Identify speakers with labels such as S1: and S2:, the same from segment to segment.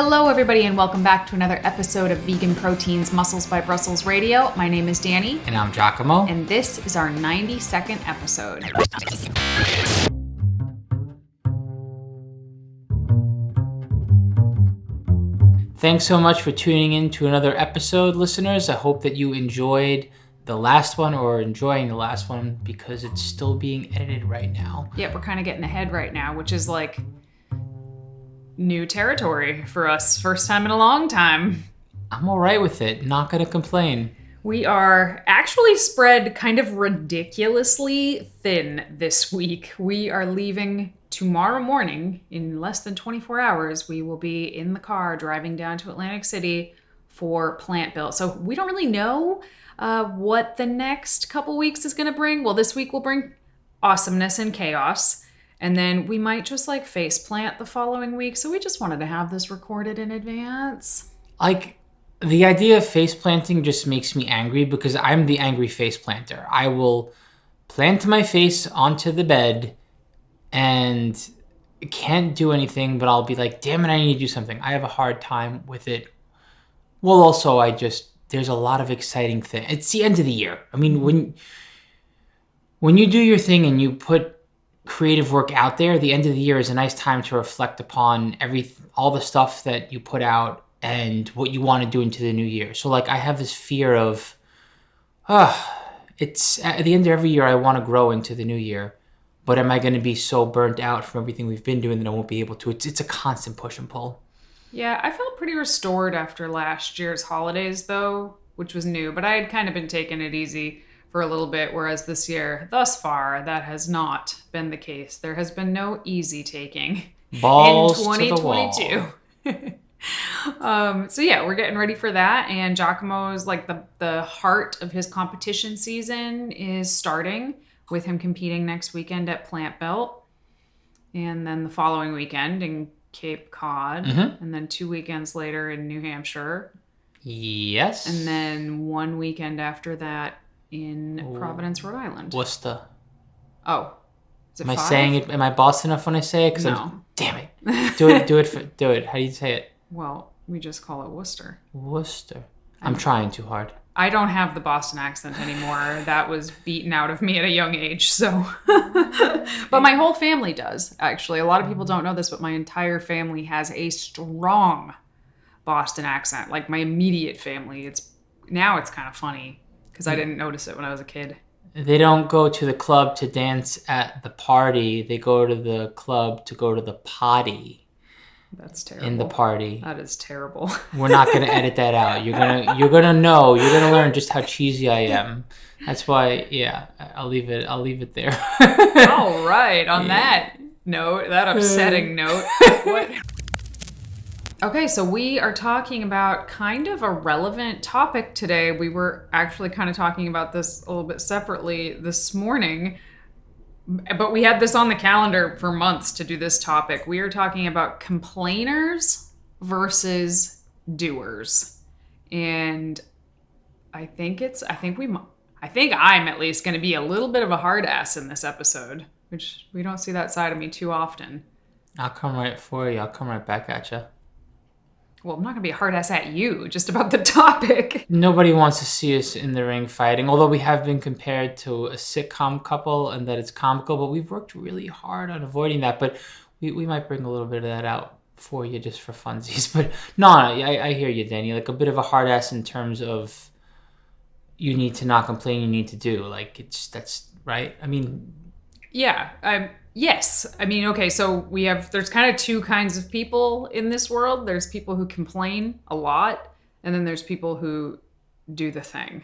S1: Hello, everybody, and welcome back to another episode of Vegan Proteins Muscles by Brussels Radio. My name is Danny.
S2: And I'm Giacomo.
S1: And this is our 92nd episode.
S2: Thanks so much for tuning in to another episode, listeners. I hope that you enjoyed the last one or enjoying the last one because it's still being edited right now.
S1: Yeah, we're kind of getting ahead right now, which is like new territory for us. First time in a long time.
S2: I'm all right with it. Not going to complain.
S1: We are actually spread kind of ridiculously thin this week. We are leaving tomorrow morning. In less than 24 hours, we will be in the car driving down to Atlantic City for Plant Built. So we don't really know what the next couple weeks is going to bring. Well, this week will bring awesomeness and chaos. And then we might just like face plant the following week. So we just wanted to have this recorded in advance.
S2: Like, the idea of face planting just makes me angry because I'm the angry face planter. I will plant my face onto the bed and can't do anything, but I'll be like, damn it, I need to do something. I have a hard time with it. Well, also, there's a lot of exciting things. It's the end of the year. I mean, when you do your thing and you put creative work out there, the end of the year is a nice time to reflect upon all the stuff that you put out and what you want to do into the new year. So like I have this fear of, it's at the end of every year I want to grow into the new year, but am I going to be so burnt out from everything we've been doing that I won't be able to? It's a constant push and pull.
S1: Yeah, I felt pretty restored after last year's holidays though, which was new, but I had kind of been taking it easy for a little bit, whereas this year, thus far, that has not been the case. There has been no easy taking
S2: Balls
S1: in 2022. So yeah, we're getting ready for that, and Giacomo's like the heart of his competition season is starting with him competing next weekend at Plant Built, and then the following weekend in Cape Cod, and then 2 weekends later in New Hampshire.
S2: Yes.
S1: And then 1 weekend after that in Providence, Rhode Island.
S2: Worcester.
S1: Oh, is it
S2: Am I
S1: 5?
S2: saying it? Am I boss enough when I say it?
S1: No.
S2: Damn it. Do it. How do you say it?
S1: Well, we just call it Worcester.
S2: Worcester. I'm trying too hard.
S1: I don't have the Boston accent anymore. That was beaten out of me at a young age, so. But my whole family does, actually. A lot of people don't know this, but my entire family has a strong Boston accent. Like my immediate family. Now it's kind of funny because I didn't notice it when I was a kid.
S2: They don't go to the club to dance at the party. They go to the club to go to the potty.
S1: That's terrible.
S2: In the party.
S1: That is terrible.
S2: We're not gonna edit that out. You're gonna learn just how cheesy I am. That's why, yeah, I'll leave it there.
S1: All right. On that note, that upsetting note. What? Okay, so we are talking about kind of a relevant topic today. We were actually kind of talking about this a little bit separately this morning, but we had this on the calendar for months to do this topic. We are talking about complainers versus doers. And I think I'm at least going to be a little bit of a hard ass in this episode, which we don't see that side of me too often.
S2: I'll come right for you. I'll come right back at you.
S1: Well, I'm not going to be a hard ass at you, just about the topic.
S2: Nobody wants to see us in the ring fighting, although we have been compared to a sitcom couple and that it's comical, but we've worked really hard on avoiding that. But we might bring a little bit of that out for you just for funsies. But no, I hear you, Danny. Like a bit of a hard ass in terms of you need to not complain, you need to do. Like that's right. I mean,
S1: yeah. Yes. I mean, okay, so there's kind of two kinds of people in this world. There's people who complain a lot, and then there's people who do the thing.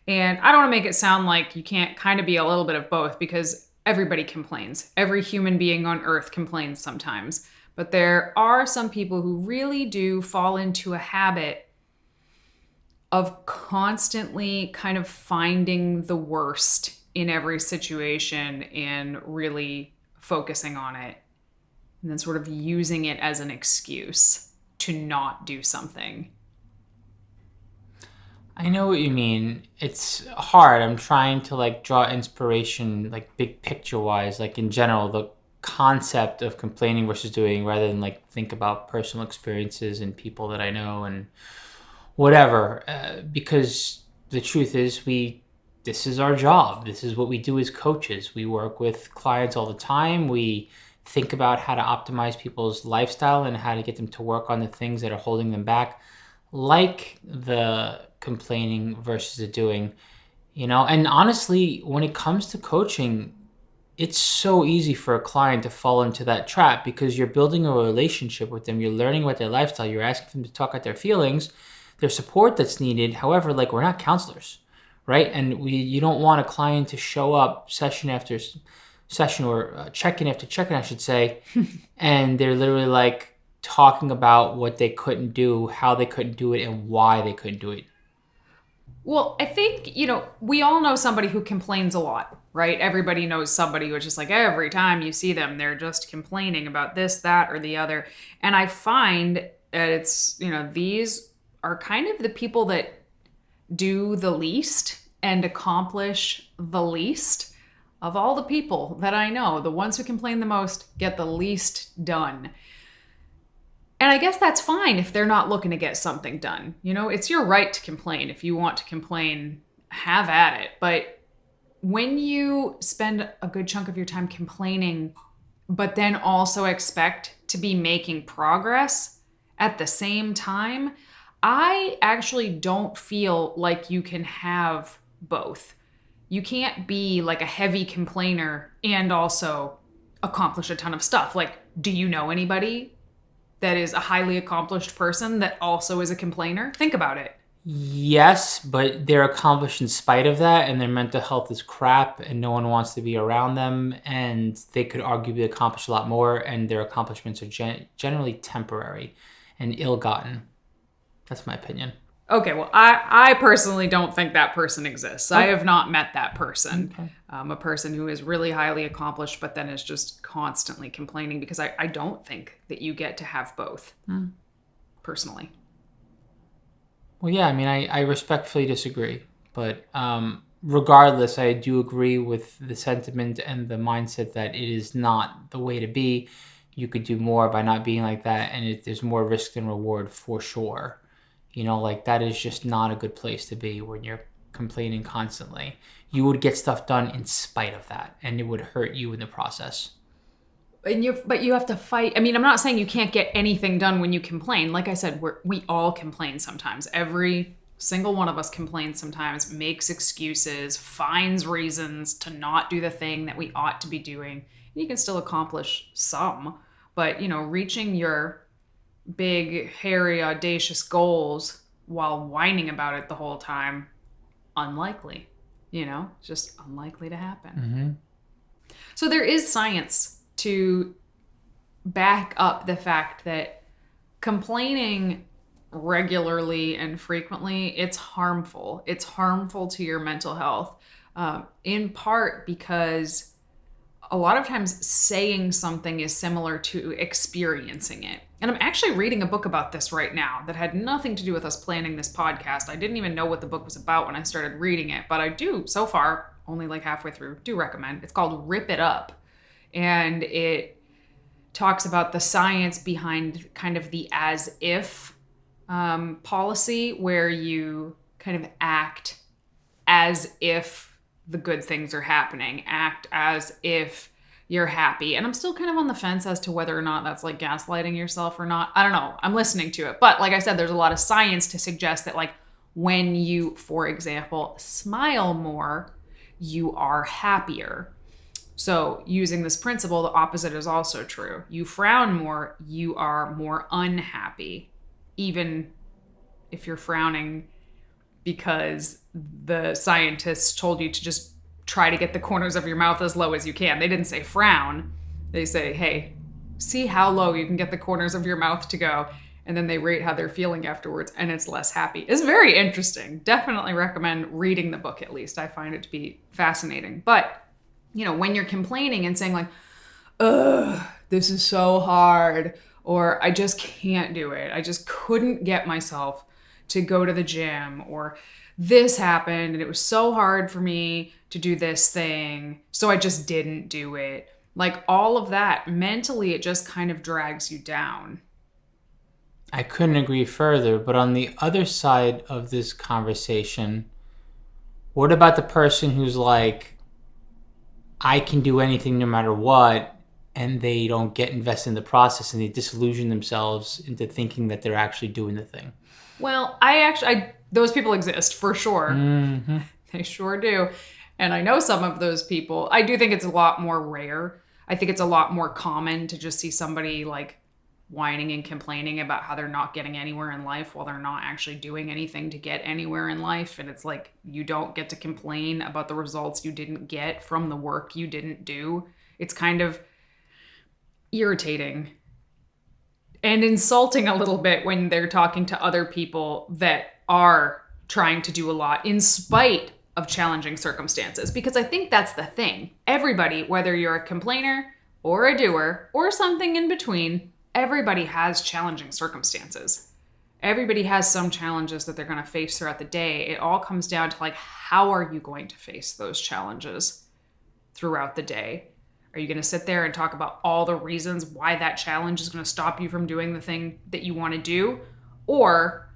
S1: And I don't want to make it sound like you can't kind of be a little bit of both, because everybody complains. Every human being on earth complains sometimes. But there are some people who really do fall into a habit of constantly kind of finding the worst in every situation and really focusing on it, and then sort of using it as an excuse to not do something.
S2: I know what you mean. It's hard. I'm trying to like draw inspiration, like big picture wise, like in general, concept of complaining versus doing, rather than like think about personal experiences and people that I know and whatever. Because the truth is, this is our job. This is what we do as coaches. We work with clients all the time. We think about how to optimize people's lifestyle and how to get them to work on the things that are holding them back, like the complaining versus the doing. And honestly, when it comes to coaching, it's so easy for a client to fall into that trap because you're building a relationship with them. You're learning about their lifestyle. You're asking them to talk out their feelings, their support that's needed. However, like, we're not counselors, right? And you don't want a client to show up session after session, or check-in after check-in, I should say, and they're literally like talking about what they couldn't do, how they couldn't do it, and why they couldn't do it.
S1: Well, I think, we all know somebody who complains a lot, right? Everybody knows somebody who's just like, every time you see them, they're just complaining about this, that, or the other. And I find that it's, these are kind of the people that do the least and accomplish the least of all the people that I know. The ones who complain the most get the least done. And I guess that's fine if they're not looking to get something done. It's your right to complain. If you want to complain, have at it. But when you spend a good chunk of your time complaining, but then also expect to be making progress at the same time, I actually don't feel like you can have both. You can't be like a heavy complainer and also accomplish a ton of stuff. Like, do you know anybody that is a highly accomplished person that also is a complainer? Think about it.
S2: Yes, but they're accomplished in spite of that, and their mental health is crap, and no one wants to be around them, and they could arguably accomplish a lot more, and their accomplishments are generally temporary and ill-gotten. That's my opinion.
S1: Okay, well, I personally don't think that person exists. I have not met that person.
S2: Okay.
S1: A person who is really highly accomplished, but then is just constantly complaining, because I don't think that you get to have both, personally.
S2: Well, yeah, I mean, I respectfully disagree. But regardless, I do agree with the sentiment and the mindset that it is not the way to be. You could do more by not being like that, and there's more risk than reward for sure. Like, that is just not a good place to be when you're complaining constantly. You would get stuff done in spite of that, and it would hurt you in the process.
S1: But you have to fight. I mean, I'm not saying you can't get anything done when you complain. Like I said, we all complain sometimes. Every single one of us complains sometimes, makes excuses, finds reasons to not do the thing that we ought to be doing. You can still accomplish some, but, reaching your big, hairy, audacious goals while whining about it the whole time, unlikely. Just unlikely to happen.
S2: Mm-hmm.
S1: So there is science to back up the fact that complaining regularly and frequently, it's harmful. It's harmful to your mental health, in part because a lot of times saying something is similar to experiencing it. And I'm actually reading a book about this right now that had nothing to do with us planning this podcast. I didn't even know what the book was about when I started reading it, but I do, so far, only like halfway through, do recommend. It's called Rip It Up. And it talks about the science behind kind of the as if policy, where you kind of act as if the good things are happening, act as if you're happy. And I'm still kind of on the fence as to whether or not that's like gaslighting yourself or not. I don't know. I'm listening to it. But like I said, there's a lot of science to suggest that, like, when you, for example, smile more, you are happier. So using this principle, the opposite is also true. You frown more, you are more unhappy, even if you're frowning because the scientists told you to just try to get the corners of your mouth as low as you can. They didn't say frown. They say, hey, see how low you can get the corners of your mouth to go. And then they rate how they're feeling afterwards, and it's less happy. It's very interesting. Definitely recommend reading the book, at least. I find it to be fascinating. But, when you're complaining and saying like, ugh, this is so hard, or I just can't do it. I just couldn't get myself to go to the gym, or this happened and it was so hard for me to do this thing, so I just didn't do it. Like all of that, mentally, it just kind of drags you down.
S2: I couldn't agree further. But on the other side of this conversation, what about the person who's like, I can do anything no matter what, and they don't get invested in the process and they disillusion themselves into thinking that they're actually doing the thing?
S1: Well, those people exist for sure.
S2: Mm-hmm.
S1: They sure do. And I know some of those people. I do think it's a lot more rare. I think it's a lot more common to just see somebody like whining and complaining about how they're not getting anywhere in life while they're not actually doing anything to get anywhere in life. And it's like, you don't get to complain about the results you didn't get from the work you didn't do. It's kind of irritating and insulting a little bit when they're talking to other people that are trying to do a lot in spite of challenging circumstances. Because I think that's the thing. Everybody, whether you're a complainer or a doer or something in between, everybody has challenging circumstances. Everybody has some challenges that they're going to face throughout the day. It all comes down to like, how are you going to face those challenges throughout the day? Are you going to sit there and talk about all the reasons why that challenge is going to stop you from doing the thing that you want to do? Or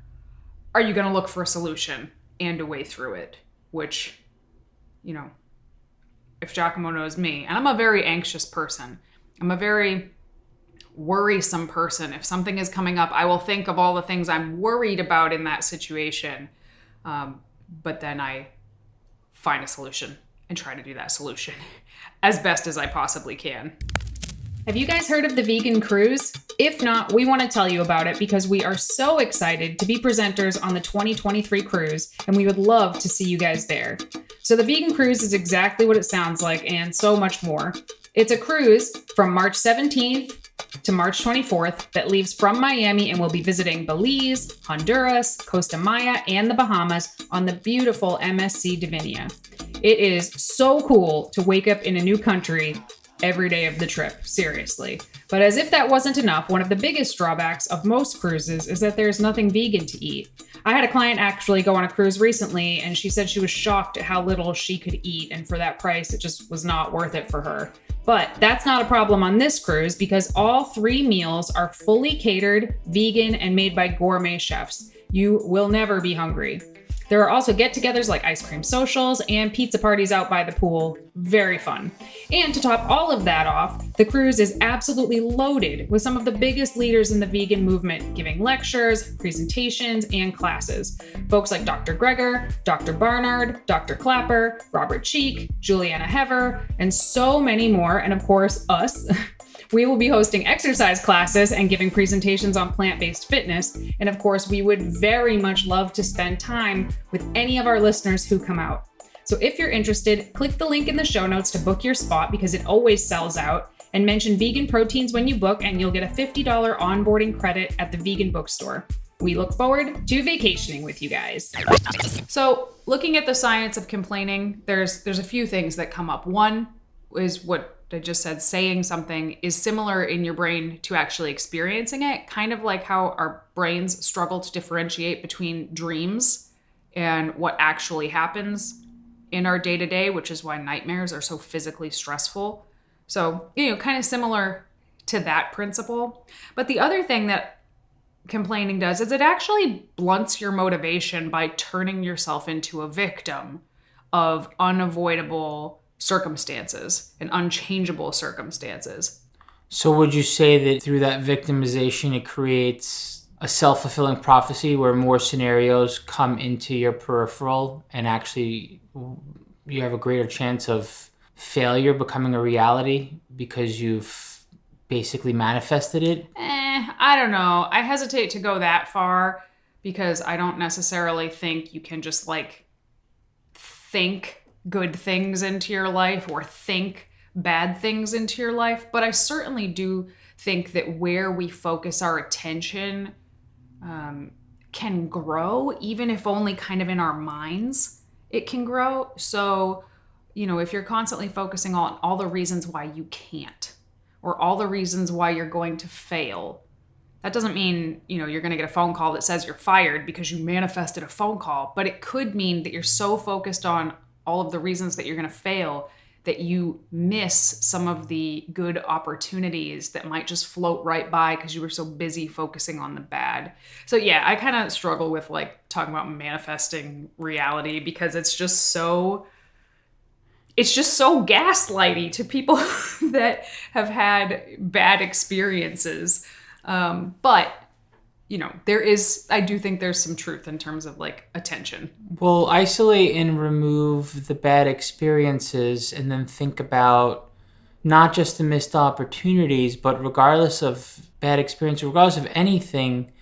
S1: are you going to look for a solution and a way through it? Which, you know, if Giacomo knows me, and I'm a very anxious person, I'm a very worrisome person. If something is coming up, I will think of all the things I'm worried about in that situation. But then I find a solution and try to do that solution as best as I possibly can. Have you guys heard of the vegan cruise? If not, we want to tell you about it because we are so excited to be presenters on the 2023 cruise, and we would love to see you guys there. So the vegan cruise is exactly what it sounds like and so much more. It's a cruise from March 17th to March 24th that leaves from Miami and will be visiting Belize, Honduras, Costa Maya, and the Bahamas on the beautiful MSC Divinia. It is so cool to wake up in a new country every day of the trip, seriously. But as if that wasn't enough, one of the biggest drawbacks of most cruises is that there's nothing vegan to eat. I had a client actually go on a cruise recently, and she said she was shocked at how little she could eat, and for that price, it just was not worth it for her. But that's not a problem on this cruise because all 3 meals are fully catered, vegan, and made by gourmet chefs. You will never be hungry. There are also get-togethers like ice cream socials and pizza parties out by the pool. Very fun. And to top all of that off, the cruise is absolutely loaded with some of the biggest leaders in the vegan movement giving lectures, presentations, and classes. Folks like Dr. Greger, Dr. Barnard, Dr. Clapper, Robert Cheek, Juliana Hever, and so many more, and of course, us. We will be hosting exercise classes and giving presentations on plant-based fitness. And of course, we would very much love to spend time with any of our listeners who come out. So if you're interested, click the link in the show notes to book your spot because it always sells out. And mention vegan proteins when you book and you'll get a $50 onboarding credit at the vegan bookstore. We look forward to vacationing with you guys. So looking at the science of complaining, there's a few things that come up. One is what I just said, saying something is similar in your brain to actually experiencing it, kind of like how our brains struggle to differentiate between dreams and what actually happens in our day-to-day, which is why nightmares are so physically stressful. So, kind of similar to that principle. But the other thing that complaining does is it actually blunts your motivation by turning yourself into a victim of unavoidable circumstances and unchangeable circumstances.
S2: So would you say that through that victimization, it creates a self-fulfilling prophecy where more scenarios come into your peripheral and actually you have a greater chance of failure becoming a reality because you've basically manifested it?
S1: I don't know. I hesitate to go that far because I don't necessarily think you can just think good things into your life or think bad things into your life. But I certainly do think that where we focus our attention can grow, even if only kind of in our minds, it can grow. So, if you're constantly focusing on all the reasons why you can't or all the reasons why you're going to fail, that doesn't mean, you're going to get a phone call that says you're fired because you manifested a phone call. But it could mean that you're so focused on all of the reasons that you're going to fail that you miss some of the good opportunities that might just float right by because you were so busy focusing on the bad. So yeah, I kind of struggle with like talking about manifesting reality because it's just so gaslighty to people that have had bad experiences. But I do think there's some truth in terms of like attention.
S2: Well, isolate and remove the bad experiences and then think about not just the missed opportunities, but regardless of bad experience, regardless of anything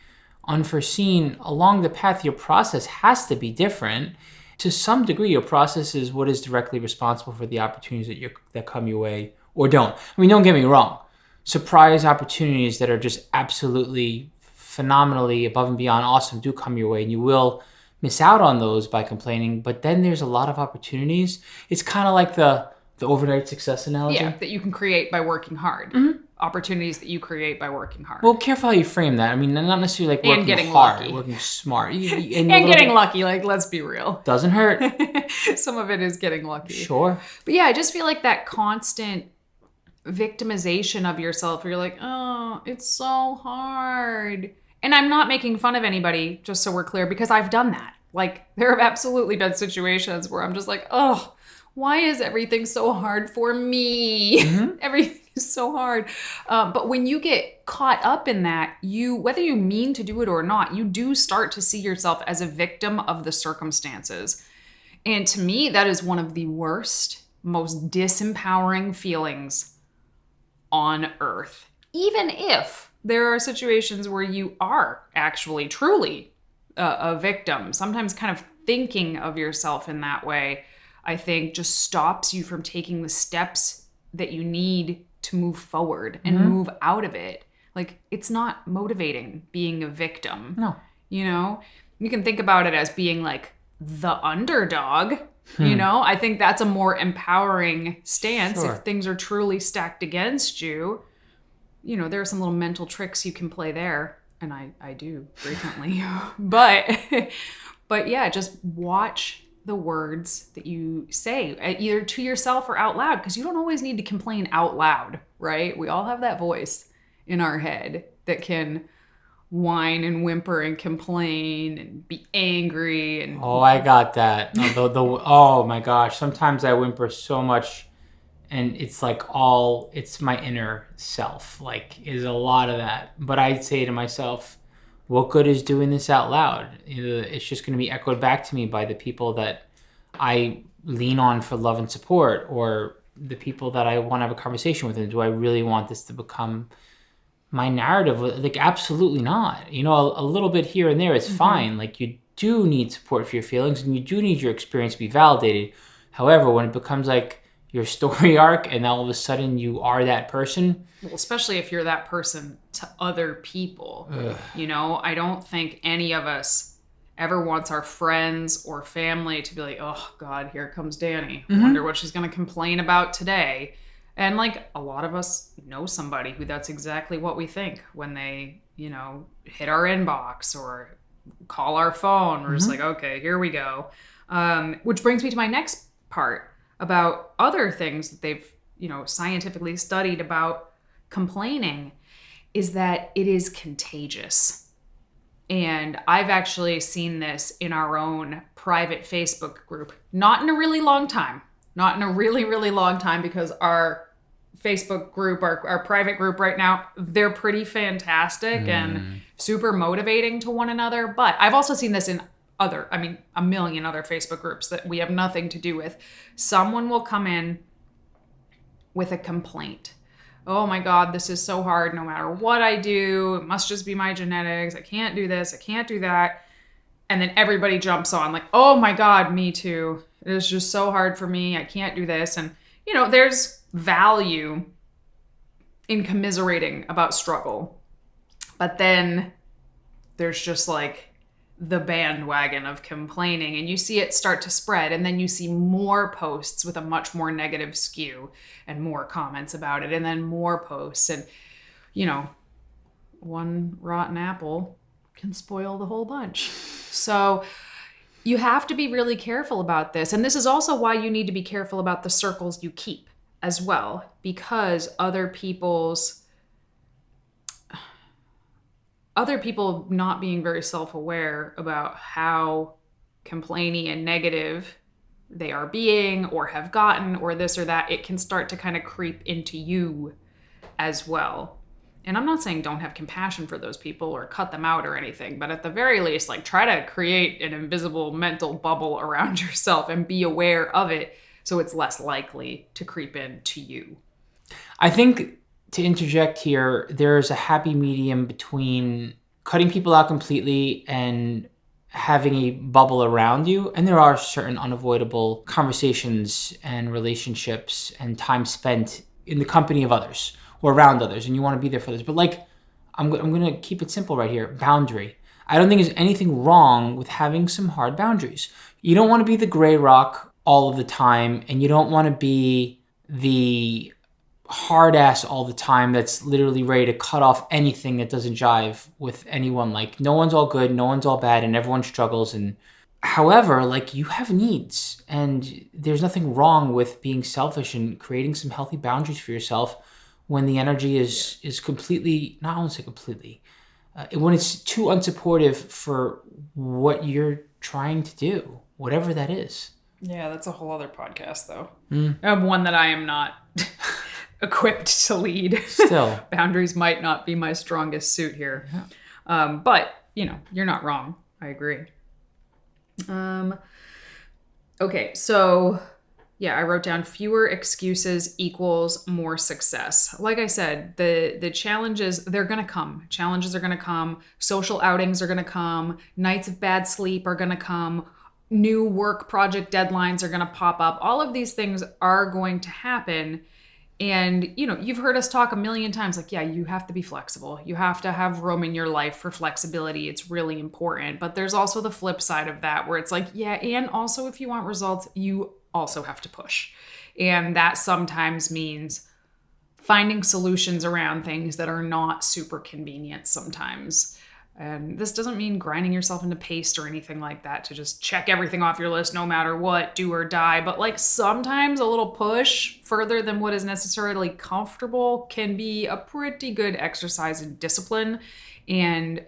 S2: unforeseen along the path, your process has to be different. To some degree, your process is what is directly responsible for the opportunities that come your way or don't. I mean, don't get me wrong. Surprise opportunities that are just absolutely phenomenally above and beyond awesome do come your way, and you will miss out on those by complaining. But then there's a lot of opportunities. It's kind of like the overnight success analogy.
S1: Yeah, that you can create by working hard. Opportunities that you create by working hard.
S2: Well, careful how you frame that. I mean, not necessarily like working
S1: getting
S2: hard,
S1: lucky.
S2: working smart. And
S1: getting lucky, like, let's be real.
S2: Doesn't hurt.
S1: Some of it is getting lucky.
S2: Sure.
S1: But yeah, I just feel like that constant victimization of yourself where you're like, oh, it's so hard. And I'm not making fun of anybody, just so we're clear, because I've done that. Like, there have absolutely been situations where I'm just like, oh, why is everything so hard for me? Everything is so hard. But when you get caught up in that, whether you mean to do it or not, you do start to see yourself as a victim of the circumstances. And to me, that is one of the worst, most disempowering feelings on earth. Even if there are situations where you are actually truly a victim, sometimes kind of thinking of yourself in that way, I think just stops you from taking the steps that you need to move forward and move out of it. Like, it's not motivating being a victim.
S2: No.
S1: You can think about it as being like the underdog. I think that's a more empowering stance.
S2: Sure.
S1: If things are truly stacked against you. There are some little mental tricks you can play there, and I do frequently. but yeah, just watch the words that you say, either to yourself or out loud, because you don't always need to complain out loud, right? We all have that voice in our head that can whine and whimper and complain and be angry. And
S2: oh, I got that. Oh my gosh, sometimes I whimper so much, and it's like it's my inner self, like, is a lot of that. But I say to myself, what good is doing this out loud? It's just going to be echoed back to me by the people that I lean on for love and support, or the people that I want to have a conversation with. And do I really want this to become my narrative? Like, absolutely not. A little bit here and there is fine. Like, you do need support for your feelings, and you do need your experience to be validated. However, when it becomes like your story arc and all of a sudden you are that person.
S1: Well, especially if you're that person to other people. I don't think any of us ever wants our friends or family to be like, oh God, here comes Danny. I wonder what she's going to complain about today. And like, a lot of us know somebody who that's exactly what we think when they, hit our inbox or call our phone. We're just like, okay, here we go. Which brings me to my next part about other things that they've, scientifically studied about complaining, is that it is contagious. And I've actually seen this in our own private Facebook group, not in a really long time, because our Facebook group, our private group right now, they're pretty fantastic and super motivating to one another. But I've also seen this in a million other Facebook groups that we have nothing to do with. Someone will come in with a complaint. Oh my God, this is so hard no matter what I do. It must just be my genetics. I can't do this. I can't do that. And then everybody jumps on like, oh my God, me too. It is just so hard for me. I can't do this. And, there's value in commiserating about struggle. But then there's just like the bandwagon of complaining, and you see it start to spread, and then you see more posts with a much more negative skew and more comments about it, and then more posts, and one rotten apple can spoil the whole bunch. So You have to be really careful about this. And this is also why you need to be careful about the circles you keep as well, because other people not being very self-aware about how complaining and negative they are being or have gotten or this or that, it can start to kind of creep into you as well. And I'm not saying don't have compassion for those people or cut them out or anything, but at the very least, like, try to create an invisible mental bubble around yourself and be aware of it so it's less likely to creep into you.
S2: I think, to interject here, there's a happy medium between cutting people out completely and having a bubble around you. And there are certain unavoidable conversations and relationships and time spent in the company of others or around others, and you want to be there for others. But like, I'm going to keep it simple right here. Boundary. I don't think there's anything wrong with having some hard boundaries. You don't want to be the gray rock all of the time, and you don't want to be the hard ass all the time that's literally ready to cut off anything that doesn't jive with anyone. Like, no one's all good, no one's all bad, and everyone struggles. And however, like, you have needs, and there's nothing wrong with being selfish and creating some healthy boundaries for yourself when the energy is completely, not only completely, when it's too unsupportive for what you're trying to do, whatever that is.
S1: Yeah, that's a whole other podcast, though. One that I am not equipped to lead.
S2: Still.
S1: Boundaries might not be my strongest suit here. Yeah. But, you're not wrong. I agree. Okay, so, yeah, I wrote down fewer excuses equals more success. Like I said, the challenges, they're going to come. Challenges are going to come. Social outings are going to come. Nights of bad sleep are going to come. New work project deadlines are going to pop up. All of these things are going to happen. And, you've heard us talk a million times, like, yeah, you have to be flexible. You have to have room in your life for flexibility. It's really important. But there's also the flip side of that where it's like, yeah, and also if you want results, you also have to push. And that sometimes means finding solutions around things that are not super convenient sometimes. And this doesn't mean grinding yourself into paste or anything like that to just check everything off your list no matter what, do or die. But like, sometimes a little push further than what is necessarily comfortable can be a pretty good exercise in discipline. And,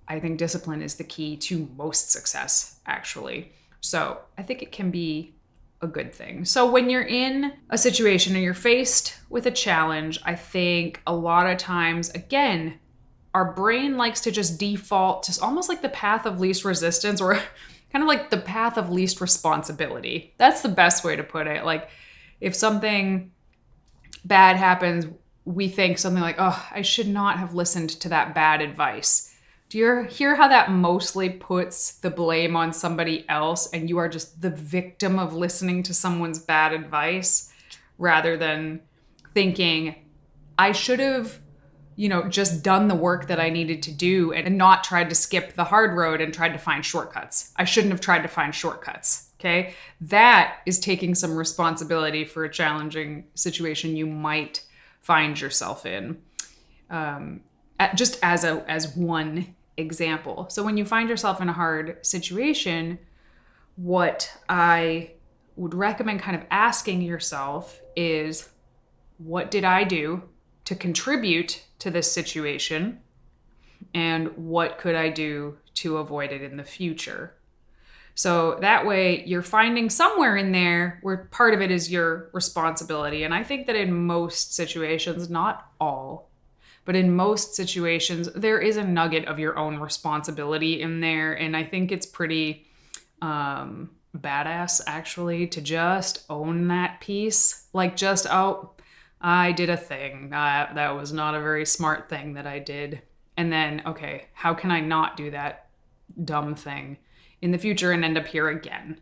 S1: I think discipline is the key to most success, actually. So I think it can be a good thing. So when you're in a situation and you're faced with a challenge, I think a lot of times, again, our brain likes to just default to almost like the path of least resistance, or kind of like the path of least responsibility. That's the best way to put it. Like, if something bad happens, we think something like, oh, I should not have listened to that bad advice. Do you hear how that mostly puts the blame on somebody else, and you are just the victim of listening to someone's bad advice, rather than thinking, I should have just done the work that I needed to do and not tried to skip the hard road and tried to find shortcuts. I shouldn't have tried to find shortcuts. Okay. That is taking some responsibility for a challenging situation you might find yourself in. Just as one example. So when you find yourself in a hard situation, what I would recommend kind of asking yourself is, what did I do to contribute to this situation, and what could I do to avoid it in the future? So that way you're finding somewhere in there where part of it is your responsibility. And I think that in most situations, not all, but in most situations, there is a nugget of your own responsibility in there. And I think it's pretty badass, actually, to just own that piece. Like, just, oh, I did a thing. That was not a very smart thing that I did. And then, okay, how can I not do that dumb thing in the future and end up here again?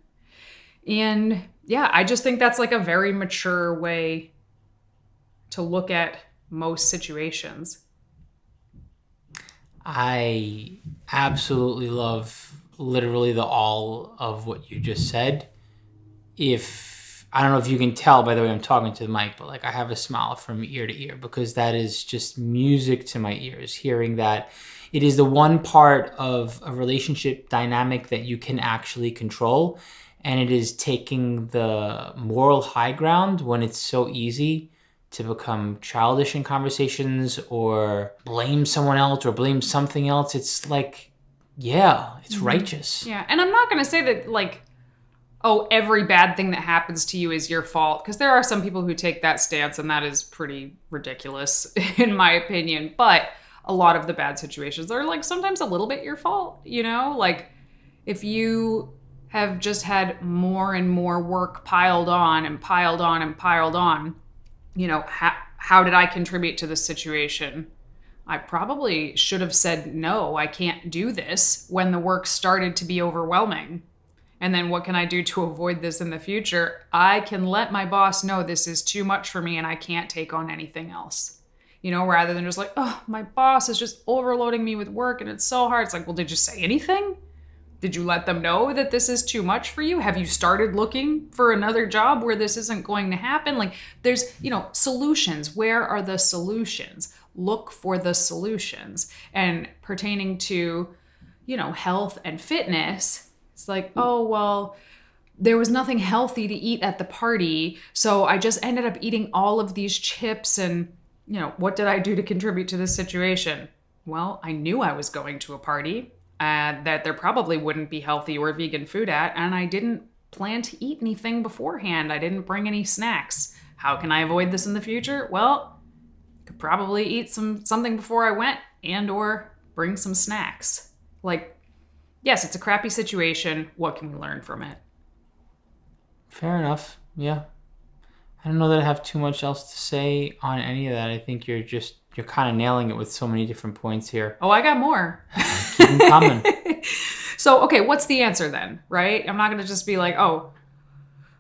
S1: And yeah, I just think that's like a very mature way to look at most situations.
S2: I absolutely love literally the all of what you just said. I don't know if you can tell by the way I'm talking to the mic, but like, I have a smile from ear to ear, because that is just music to my ears, hearing that It is the one part of a relationship dynamic that you can actually control. And it is taking the moral high ground when it's so easy to become childish in conversations or blame someone else or blame something else. It's like, yeah, it's righteous.
S1: Yeah. And I'm not going to say that, like, oh, every bad thing that happens to you is your fault. Because there are some people who take that stance, and that is pretty ridiculous, in my opinion. But a lot of the bad situations are, like, sometimes a little bit your fault, you know? Like, if you have just had more and more work piled on and piled on and piled on, you know, how did I contribute to this situation? I probably should have said, no, I can't do this when the work started to be overwhelming. And then what can I do to avoid this in the future? I can let my boss know this is too much for me and I can't take on anything else. You know, rather than just like, oh, my boss is just overloading me with work and it's so hard. It's like, well, did you say anything? Did you let them know that this is too much for you? Have you started looking for another job where this isn't going to happen? Like, there's, you know, solutions. Where are the solutions? Look for the solutions. And pertaining to, you know, health and fitness, it's like, oh, well, there was nothing healthy to eat at the party, so I just ended up eating all of these chips and, you know, what did I do to contribute to this situation? Well, I knew I was going to a party that there probably wouldn't be healthy or vegan food at, and I didn't plan to eat anything beforehand. I didn't bring any snacks. How can I avoid this in the future? Well, could probably eat something before I went and or bring some snacks. Like, yes, it's a crappy situation. What can we learn from it?
S2: Fair enough. Yeah. I don't know that I have too much else to say on any of that. I think you're kind of nailing it with so many different points here.
S1: Oh, I got more.
S2: Keep them coming.
S1: So, okay, what's the answer then, right? I'm not going to just be like, oh,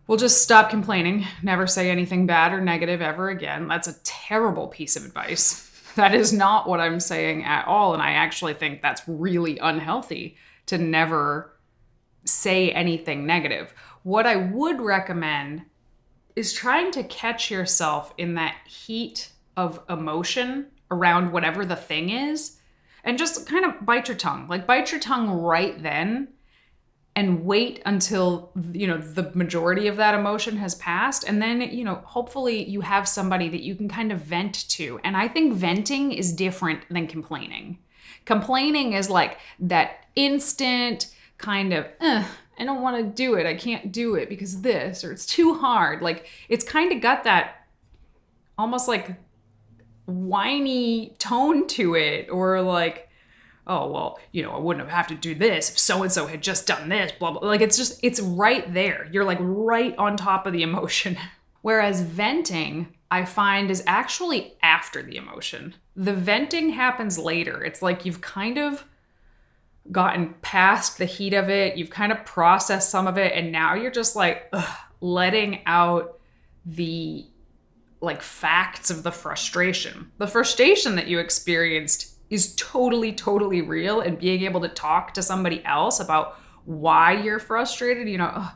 S1: we'll just stop complaining, never say anything bad or negative ever again. That's a terrible piece of advice. That is not what I'm saying at all. And I actually think that's really unhealthy to never say anything negative. What I would recommend is trying to catch yourself in that heat of emotion around whatever the thing is and just kind of bite your tongue. Like, bite your tongue right then and wait until, you know, the majority of that emotion has passed. And then, you know, hopefully you have somebody that you can kind of vent to. And I think venting is different than complaining. Complaining is like that instant kind of, I don't want to do it. I can't do it because this, or it's too hard. Like, it's kind of got that almost like whiny tone to it, or like, oh, well, you know, I wouldn't have to do this if so-and-so had just done this, blah, blah. Like, it's right there. You're like right on top of the emotion. Whereas venting, I find, is actually after the emotion. The venting happens later. It's like you've kind of gotten past the heat of it. You've kind of processed some of it. And now you're just like letting out the like facts of the frustration. The frustration that you experienced is totally, totally real. And being able to talk to somebody else about why you're frustrated, you know,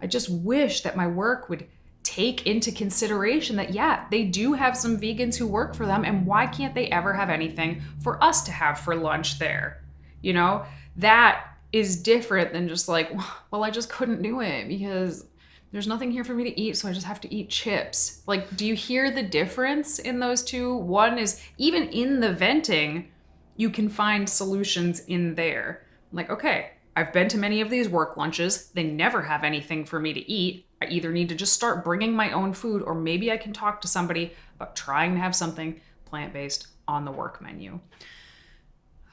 S1: I just wish that my work would take into consideration that, yeah, they do have some vegans who work for them. And why can't they ever have anything for us to have for lunch there? You know, that is different than just like, well, I just couldn't do it because there's nothing here for me to eat, so I just have to eat chips. Like, do you hear the difference in those two? One is, even in the venting, you can find solutions in there. Like, okay, I've been to many of these work lunches. They never have anything for me to eat. I either need to just start bringing my own food, or maybe I can talk to somebody about trying to have something plant-based on the work menu.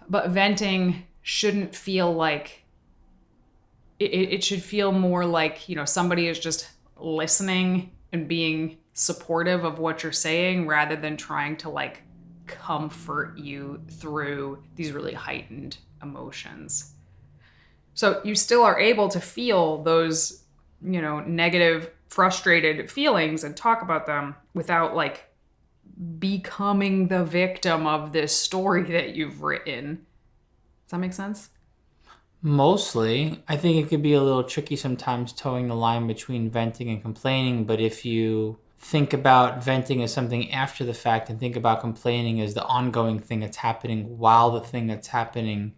S1: But venting shouldn't feel like, it should feel more like, you know, somebody is just listening and being supportive of what you're saying rather than trying to like comfort you through these really heightened emotions. So you still are able to feel those, you know, negative, frustrated feelings and talk about them without like becoming the victim of this story that you've written. Does that make sense?
S2: Mostly. I think it could be a little tricky sometimes towing the line between venting and complaining, but if you think about venting as something after the fact and think about complaining as the ongoing thing that's happening while the thing that's happening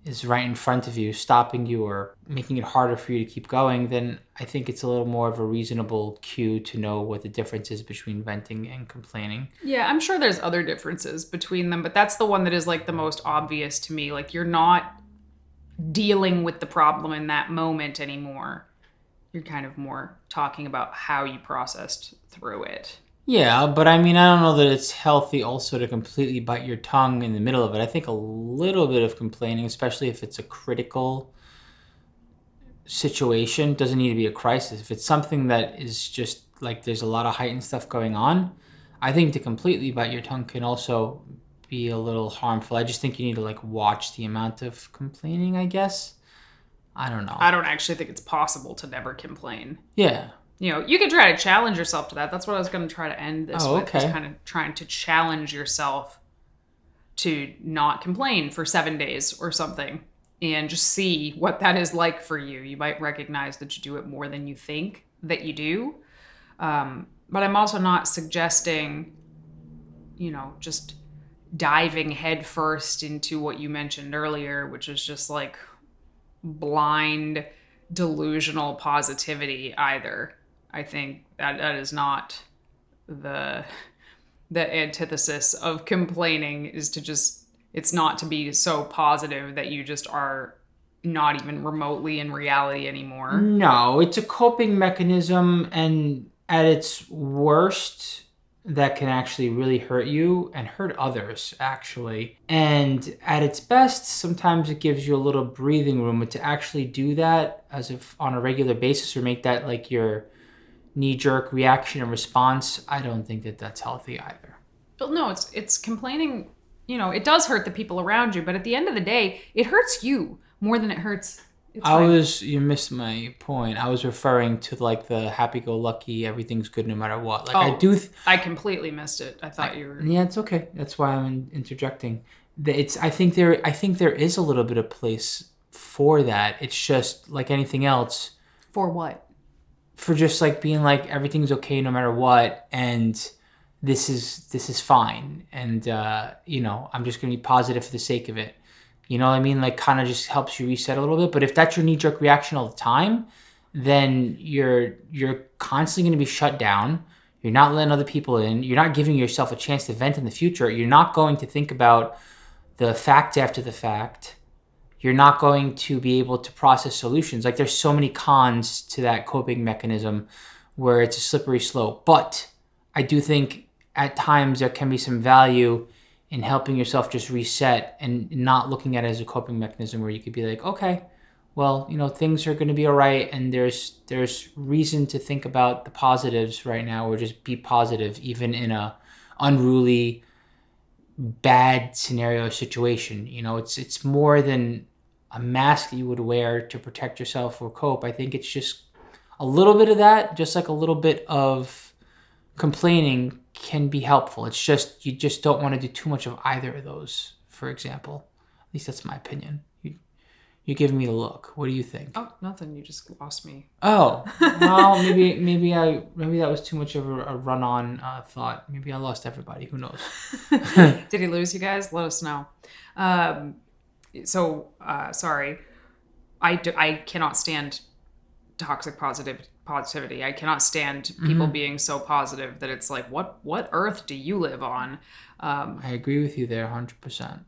S2: is right in front of you, stopping you or making it harder for you to keep going, then I think it's a little more of a reasonable cue to know what the difference is between venting and complaining.
S1: Yeah, I'm sure there's other differences between them, but that's the one that is like the most obvious to me. Like, you're not dealing with the problem in that moment anymore. You're kind of more talking about how you processed through it.
S2: Yeah, but I mean, I don't know that it's healthy also to completely bite your tongue in the middle of it. I think a little bit of complaining, especially if it's a critical situation, doesn't need to be a crisis. If it's something that is just like there's a lot of heightened stuff going on, I think to completely bite your tongue can also be a little harmful. I just think you need to like watch the amount of complaining, I guess. I don't know.
S1: I don't actually think it's possible to never complain.
S2: Yeah.
S1: You know, you can try to challenge yourself to that. That's what I was going to try to end this with.
S2: Okay.
S1: Is kind of trying to challenge yourself to not complain for 7 days or something and just see what that is like for you. You might recognize that you do it more than you think that you do. But I'm also not suggesting, you know, just diving headfirst into what you mentioned earlier, which is just like blind, delusional positivity either. I think that is not the antithesis of complaining, is to just, it's not to be so positive that you just are not even remotely in reality anymore.
S2: No, it's a coping mechanism, and at its worst, that can actually really hurt you and hurt others, actually. And at its best, sometimes it gives you a little breathing room, but to actually do that as if on a regular basis or make that like your knee-jerk reaction and response, I don't think that that's healthy either.
S1: But no, it's complaining, you know, it does hurt the people around you, but at the end of the day, it hurts you more than it hurts.
S2: You missed my point. I was referring to like the happy-go-lucky, everything's good no matter what. Like
S1: I completely missed it. I thought you were.
S2: Yeah, it's okay. That's why I'm interjecting. I think there is a little bit of place for that. It's just like anything else.
S1: For what?
S2: For just like being like everything's okay no matter what, and this is fine, and you know, I'm just gonna be positive for the sake of it. You know what I mean? Like, kind of just helps you reset a little bit. But if that's your knee-jerk reaction all the time, then you're constantly going to be shut down. You're not letting other people in. You're not giving yourself a chance to vent in the future. You're not going to think about the fact after the fact. You're not going to be able to process solutions. Like, there's so many cons to that coping mechanism where it's a slippery slope. But I do think at times there can be some value in helping yourself just reset and not looking at it as a coping mechanism where you could be like, okay, well, you know, things are going to be all right, and there's reason to think about the positives right now, or just be positive even in a unruly, bad scenario situation. You know, it's more than a mask that you would wear to protect yourself or cope. I think it's just a little bit of that, just like a little bit of complaining can be helpful. It's just, you just don't want to do too much of either of those, for example. At least that's my opinion. You're giving me the look. What do you think?
S1: Oh, nothing. You just lost me.
S2: Oh, well, maybe that was too much of a run-on thought. Maybe I lost everybody. Who knows?
S1: Did he lose you guys? Let us know. Sorry. I cannot stand toxic positivity. I cannot stand people being so positive that it's like, what earth do you live on?
S2: I agree with you there 100%.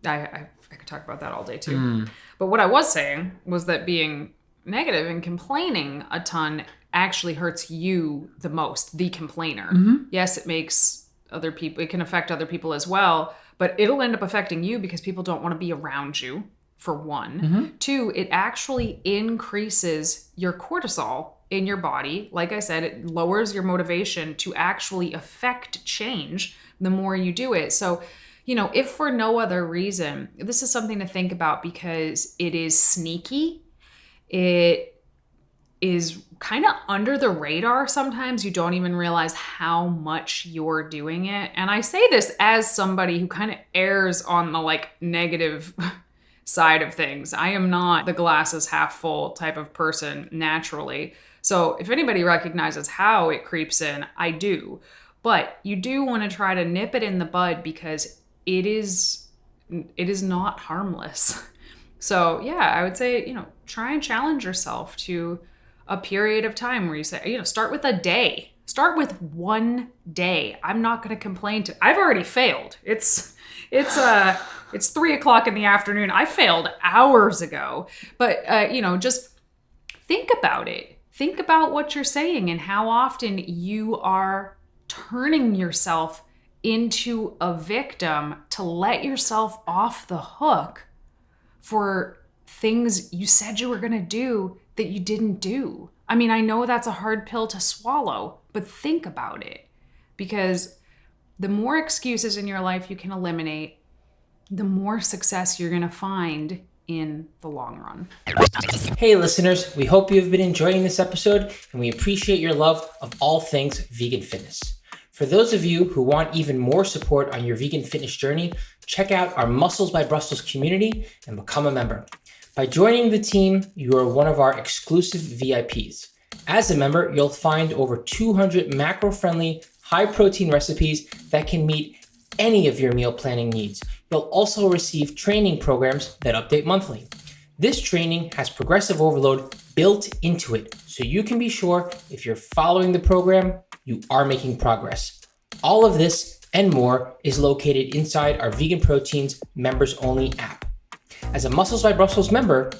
S1: I could talk about that all day too. But what I was saying was that being negative and complaining a ton actually hurts you the most, the complainer. Yes, it makes other people, it can affect other people as well, but it'll end up affecting you because people don't want to be around you, for one. 2, it actually increases your cortisol in your body. Like I said, it lowers your motivation to actually affect change the more you do it. So, you know, if for no other reason, this is something to think about because it is sneaky. It is kind of under the radar sometimes. You don't even realize how much you're doing it. And I say this as somebody who kind of errs on the like negative side of things. I am not the glass is half full type of person naturally. So if anybody recognizes how it creeps in, I do. But you do want to try to nip it in the bud because it is not harmless. So yeah, I would say, try and challenge yourself to a period of time where you say, start with a day. Start with one day. I'm not going to complain I've already failed. It's 3:00 in the afternoon. I failed hours ago. But, just think about it. Think about what you're saying and how often you are turning yourself into a victim to let yourself off the hook for things you said you were going to do that you didn't do. I mean, I know that's a hard pill to swallow, but think about it. Because the more excuses in your life you can eliminate, the more success you're going to find in the long run.
S2: Hey listeners, we hope you've been enjoying this episode and we appreciate your love of all things vegan fitness. For those of you who want even more support on your vegan fitness journey, check out our Muscles by Brussels community and become a member. By joining the team, you are one of our exclusive VIPs. As a member, you'll find over 200 macro-friendly, high-protein recipes that can meet any of your meal planning needs. You'll also receive training programs that update monthly. This training has progressive overload built into it, so you can be sure if you're following the program, you are making progress. All of this and more is located inside our Vegan Proteins members only app. As a Muscles by Brussels member,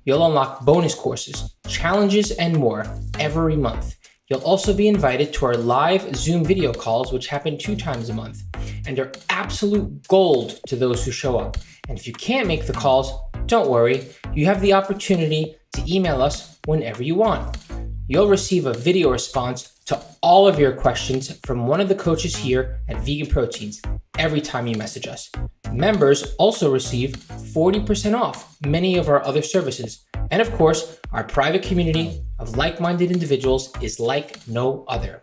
S2: you'll unlock bonus courses, challenges, and more every month. You'll also be invited to our live Zoom video calls, which happen 2 times a month, and are absolute gold to those who show up. And if you can't make the calls, don't worry, you have the opportunity to email us whenever you want. You'll receive a video response to all of your questions from one of the coaches here at Vegan Proteins every time you message us. Members also receive 40% off many of our other services. And of course, our private community of like-minded individuals is like no other.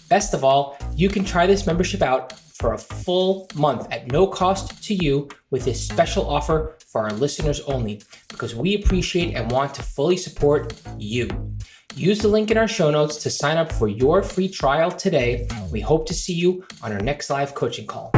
S2: Best of all, you can try this membership out for a full month at no cost to you with this special offer for our listeners only, because we appreciate and want to fully support you. Use the link in our show notes to sign up for your free trial today. We hope to see you on our next live coaching call.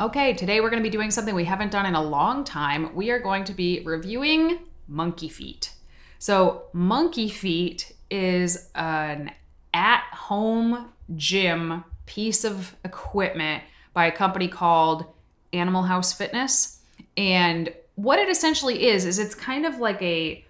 S1: Okay, today we're going to be doing something we haven't done in a long time. We are going to be reviewing monkey feet. So monkey feet is an at-home gym piece of equipment by a company called Animal House Fitness. And what it essentially is it's kind of like a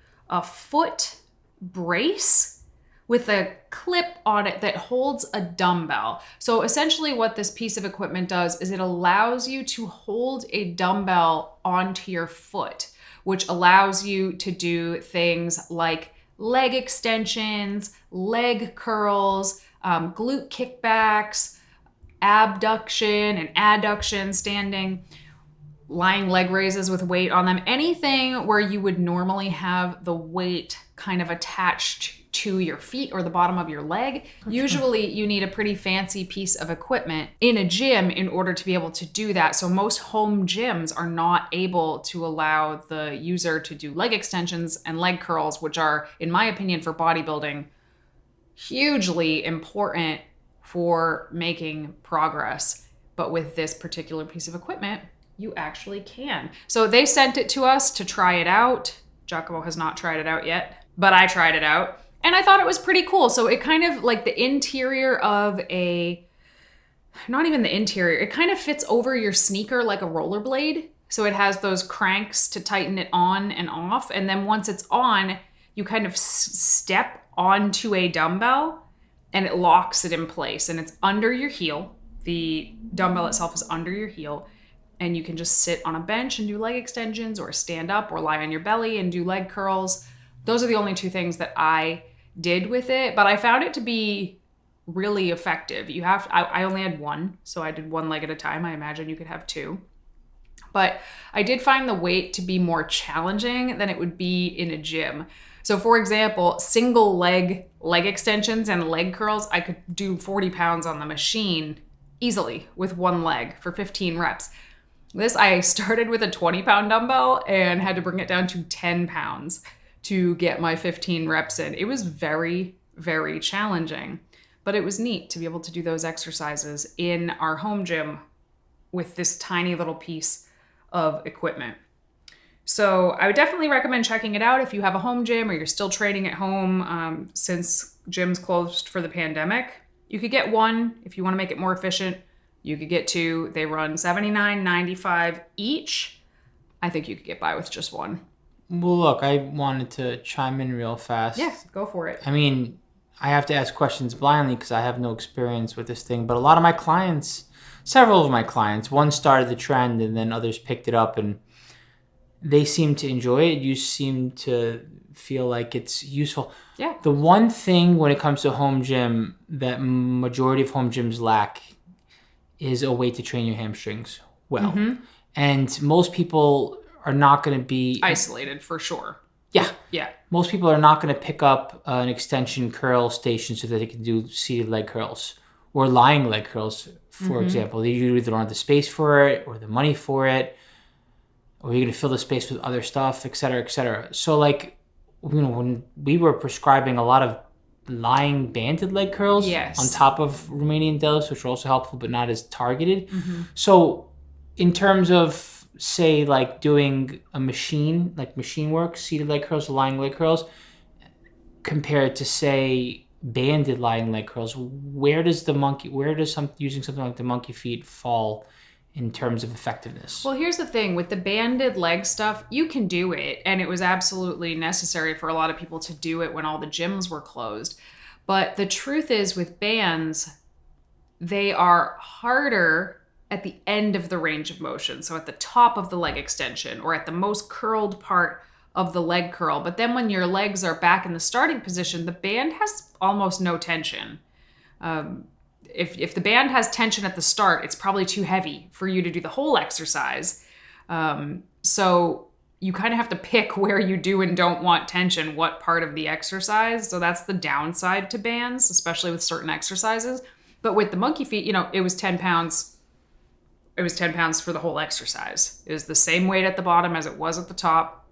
S1: foot brace with a clip on it that holds a dumbbell. So essentially what this piece of equipment does is it allows you to hold a dumbbell onto your foot, which allows you to do things like leg extensions, leg curls, glute kickbacks, abduction and adduction, standing, lying leg raises with weight on them, anything where you would normally have the weight kind of attached to your feet or the bottom of your leg. Usually you need a pretty fancy piece of equipment in a gym in order to be able to do that. So most home gyms are not able to allow the user to do leg extensions and leg curls, which are, in my opinion, for bodybuilding, hugely important for making progress. But with this particular piece of equipment, you actually can. So they sent it to us to try it out. Giacomo has not tried it out yet, but I tried it out and I thought it was pretty cool. So it kind of like the interior of not even the interior, it kind of fits over your sneaker like a rollerblade. So it has those cranks to tighten it on and off. And then once it's on, you kind of step onto a dumbbell and it locks it in place and it's under your heel. The dumbbell itself is under your heel. And you can just sit on a bench and do leg extensions or stand up or lie on your belly and do leg curls. Those are the only 2 things that I did with it, but I found it to be really effective. I only had 1, so I did 1 leg at a time. I imagine you could have 2. But I did find the weight to be more challenging than it would be in a gym. So for example, single leg extensions and leg curls, I could do 40 pounds on the machine easily with 1 leg for 15 reps. I started with a 20-pound dumbbell and had to bring it down to 10 pounds to get my 15 reps in. It was very, very challenging, but it was neat to be able to do those exercises in our home gym with this tiny little piece of equipment. So I would definitely recommend checking it out if you have a home gym or you're still training at home since gyms closed for the pandemic. You could get one if you want to make it more efficient. You could get two. They run $79.95 each. I think you could get by with just one.
S2: Well, look, I wanted to chime in real fast.
S1: Yeah, go for it.
S2: I mean, I have to ask questions blindly because I have no experience with this thing. But a lot of my clients, several of my clients, one started the trend and then others picked it up and they seem to enjoy it. You seem to feel like it's useful.
S1: Yeah.
S2: The one thing when it comes to home gym that majority of home gyms lack is a way to train your hamstrings well. Mm-hmm. And most people are not going to be
S1: isolated for sure.
S2: Yeah.
S1: Yeah.
S2: Most people are not going to pick up an extension curl station so that they can do seated leg curls or lying leg curls, for example. They usually don't have the space for it or the money for it, or you're going to fill the space with other stuff, et cetera, et cetera. So, like, when we were prescribing a lot of lying banded leg curls on top of Romanian deadlifts, which are also helpful but not as targeted. So, in terms of, say, like doing a machine, like machine work, seated leg curls or lying leg curls, compared to, say, banded lying leg curls, where does using something like the monkey feet fall in terms of effectiveness?
S1: Well, here's the thing. With the banded leg stuff, you can do it. And it was absolutely necessary for a lot of people to do it when all the gyms were closed. But the truth is with bands, they are harder at the end of the range of motion. So at the top of the leg extension or at the most curled part of the leg curl. But then when your legs are back in the starting position, the band has almost no tension. If the band has tension at the start, it's probably too heavy for you to do the whole exercise. So you kind of have to pick where you do and don't want tension, what part of the exercise. So that's the downside to bands, especially with certain exercises. But with the monkey feet, it was 10 pounds. It was 10 pounds for the whole exercise. It was the same weight at the bottom as it was at the top.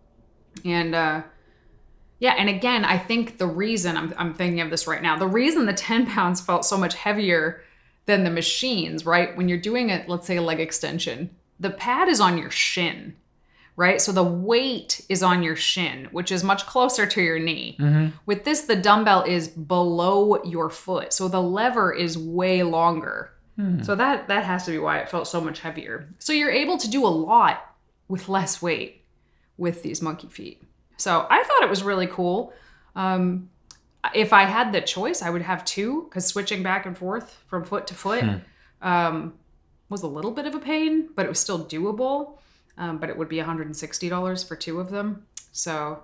S1: And and again, I think the reason, I'm thinking of this right now, the reason the 10 pounds felt so much heavier than the machines, right? When you're doing it, let's say a leg extension, the pad is on your shin, right? So the weight is on your shin, which is much closer to your knee. With this, the dumbbell is below your foot. So the lever is way longer. So that has to be why it felt so much heavier. So you're able to do a lot with less weight with these monkey feet. So I thought it was really cool. If I had the choice, I would have two, because switching back and forth from foot to foot was a little bit of a pain, but it was still doable. But it would be $160 for two of them. So,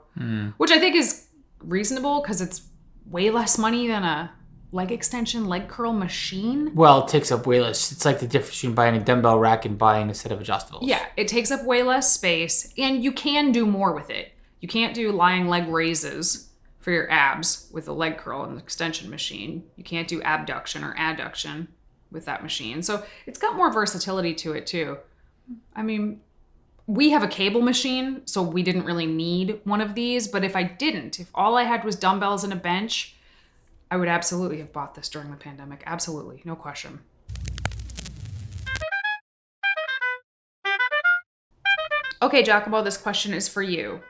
S1: which I think is reasonable because it's way less money than a leg extension, leg curl machine.
S2: Well, it takes up way less. It's like the difference between buying a dumbbell rack and buying a set of adjustables.
S1: Yeah, it takes up way less space, and you can do more with it. You can't do lying leg raises for your abs with a leg curl and the extension machine. You can't do abduction or adduction with that machine. So it's got more versatility to it too. I mean, we have a cable machine, so we didn't really need one of these. But if all I had was dumbbells and a bench, I would absolutely have bought this during the pandemic. Absolutely, no question. Okay, Giacomo, this question is for you.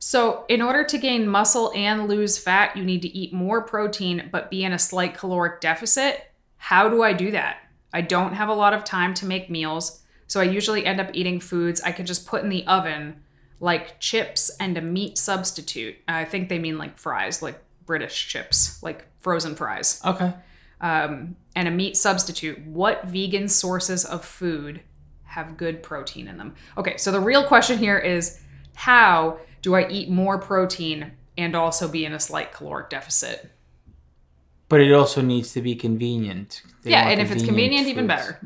S1: So in order to gain muscle and lose fat, you need to eat more protein, but be in a slight caloric deficit. How do I do that? I don't have a lot of time to make meals, so I usually end up eating foods I could just put in the oven, like chips and a meat substitute. I think they mean like fries, like British chips, like frozen fries.
S2: Okay.
S1: And a meat substitute. What vegan sources of food have good protein in them? Okay, so the real question here is, how do I eat more protein and also be in a slight caloric deficit?
S2: But it also needs to be convenient.
S1: And if it's convenient, even better.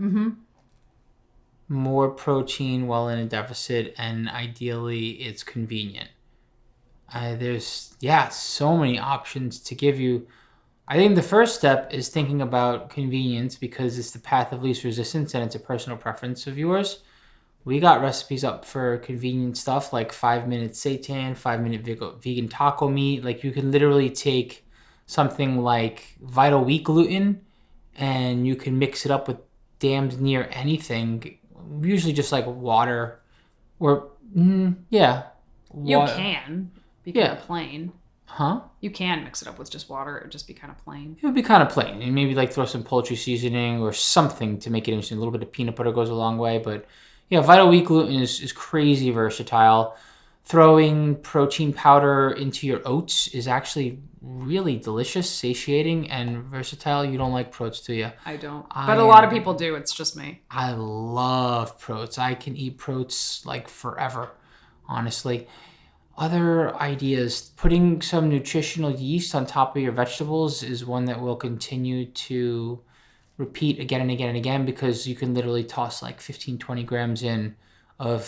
S2: More protein while in a deficit, and ideally it's convenient. There's so many options to give you. I think the first step is thinking about convenience because it's the path of least resistance and it's a personal preference of yours. We got recipes up for convenient stuff like 5-minute seitan, 5-minute vegan taco meat. Like you can literally take something like Vital Wheat gluten and you can mix it up with damn near anything. Usually just like water or, yeah.
S1: You
S2: Water.
S1: can be kind
S2: Yeah.
S1: of plain.
S2: Huh?
S1: You can mix it up with just water. It would just be kind of plain.
S2: It would be kind of plain. And maybe like throw some poultry seasoning or something to make it interesting. A little bit of peanut butter goes a long way. But yeah, Vital Wheat gluten is crazy versatile. Throwing protein powder into your oats is actually really delicious, satiating, and versatile. You don't like proteins, do you?
S1: I don't. But a lot of people do. It's just me.
S2: I love proteins. I can eat proteins like forever, honestly. Other ideas, putting some nutritional yeast on top of your vegetables is one that will continue to repeat again and again and again because you can literally toss like 15, 20 grams in of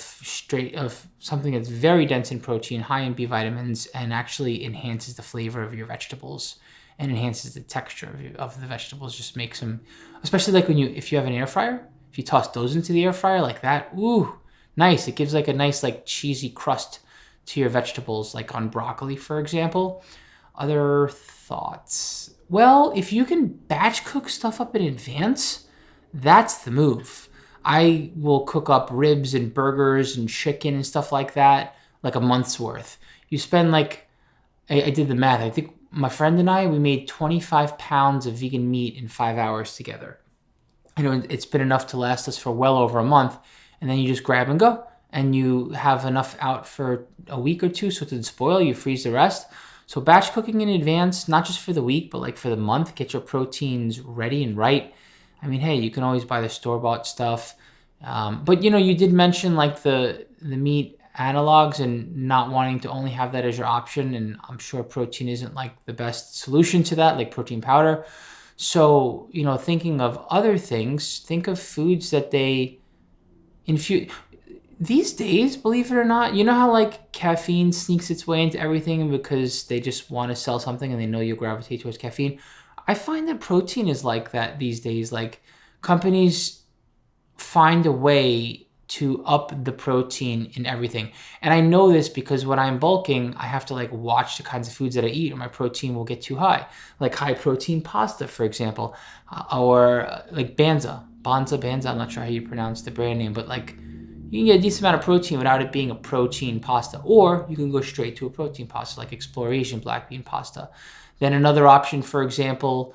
S2: something that's very dense in protein, high in B vitamins, and actually enhances the flavor of your vegetables and enhances the texture of the vegetables. Just makes them, especially like if you have an air fryer, if you toss those into the air fryer like that, ooh, nice. It gives like a nice like cheesy crust to your vegetables, like on broccoli, for example. Other thoughts? Well, if you can batch cook stuff up in advance, that's the move. I will cook up ribs and burgers and chicken and stuff like that, like a month's worth. You spend like, I did the math. I think my friend and I, we made 25 pounds of vegan meat in 5 hours together. It's been enough to last us for well over a month. And then you just grab and go. And you have enough out for a week or two, so it doesn't spoil. You freeze the rest. So batch cooking in advance, not just for the week, but like for the month, get your proteins ready and right. I mean, hey, you can always buy the store-bought stuff. But you did mention like the meat analogs and not wanting to only have that as your option. And I'm sure protein isn't like the best solution to that, like protein powder. So, thinking of other things, think of foods that they infuse. These days, believe it or not, you know how like caffeine sneaks its way into everything because they just want to sell something and they know you gravitate towards caffeine? I find that protein is like that these days. Like companies find a way to up the protein in everything. And I know this because when I'm bulking, I have to like watch the kinds of foods that I eat or my protein will get too high. Like high protein pasta, for example, or like Banza, I'm not sure how you pronounce the brand name, but like you can get a decent amount of protein without it being a protein pasta. Or you can go straight to a protein pasta like Exploration black bean pasta. Then another option, for example,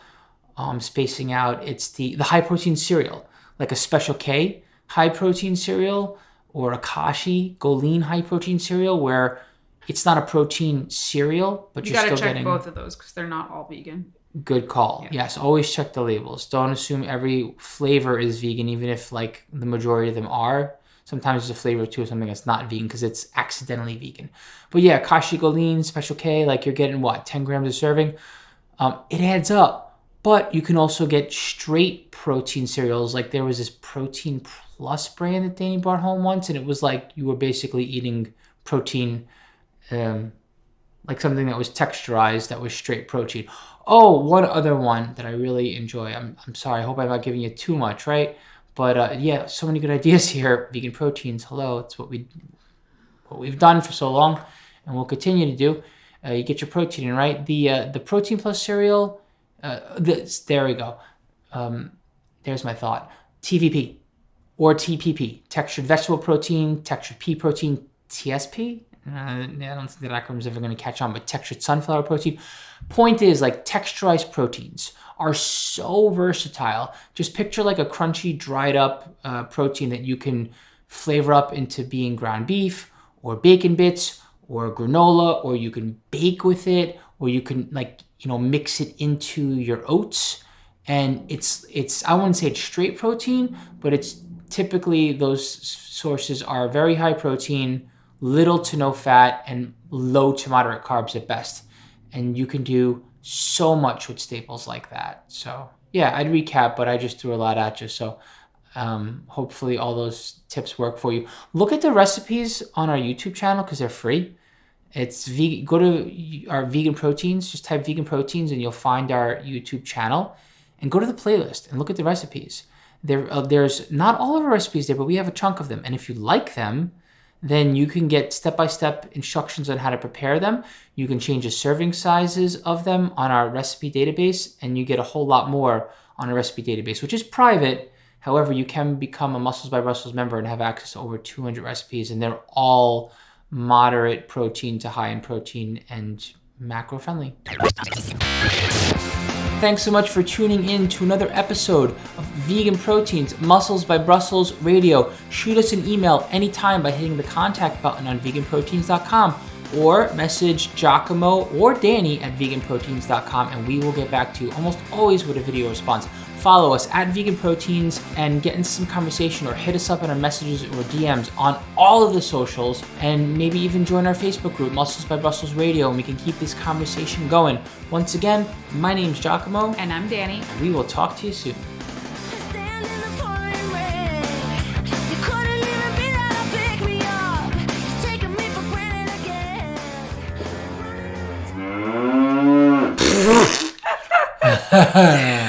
S2: spacing out, it's the high protein cereal, like a Special K high protein cereal or a Kashi Goleen high protein cereal where it's not a protein cereal, but
S1: you
S2: you're still
S1: gotta check
S2: getting
S1: both of those because they're not all vegan.
S2: Good call. Yeah. Yes, always check the labels. Don't assume every flavor is vegan, even if like the majority of them are. Sometimes there's a flavor too of something that's not vegan because it's accidentally vegan. But yeah, Kashi Goleen, Special K, like you're getting what, 10 grams a serving? It adds up. But you can also get straight protein cereals. Like there was this Protein Plus brand that Danny brought home once, and it was like you were basically eating protein, like something that was texturized that was straight protein. Oh, one other one that I really enjoy. I'm sorry, I hope I'm not giving you too much, right? But yeah, so many good ideas here. Vegan proteins, hello. It's what we've done for so long, and we'll continue to do. You get your protein in, right? The Protein Plus cereal. There we go. There's my thought. TVP or TPP, textured vegetable protein, textured pea protein, TSP. I don't think that acronym's ever going to catch on, but textured sunflower protein. Point is, like texturized proteins are so versatile. Just picture like a crunchy, dried up protein that you can flavor up into being ground beef or bacon bits or granola, or you can bake with it, or you can mix it into your oats. And it's I wouldn't say it's straight protein, but it's typically those sources are very high protein, little to no fat, and low to moderate carbs at best. And you can do so much with staples like that. So yeah, I'd recap, but I just threw a lot at you. So hopefully all those tips work for you. Look at the recipes on our YouTube channel because they're free. It's vegan. Go to our vegan proteins, just type vegan proteins and you'll find our YouTube channel, and go to the playlist and look at the recipes. There's not all of our recipes there, but we have a chunk of them. And if you like them, then you can get step-by-step instructions on how to prepare them. You can change the serving sizes of them on our recipe database, and you get a whole lot more on our recipe database, which is private. However, you can become a Muscles by Brussels member and have access to over 200 recipes, and they're all moderate protein to high in protein and macro friendly. Thanks so much for tuning in to another episode of Vegan Proteins, Muscles by Brussels Radio. Shoot us an email anytime by hitting the contact button on veganproteins.com or message Giacomo or Danny at veganproteins.com and we will get back to you almost always with a video response. Follow us at Vegan Proteins and get into some conversation or hit us up in our messages or DMs on all of the socials and maybe even join our Facebook group, Muscles by Brussels Radio, and we can keep this conversation going. Once again, my name's Giacomo.
S1: And I'm Danny.
S2: And we will talk to you soon. Ha ha.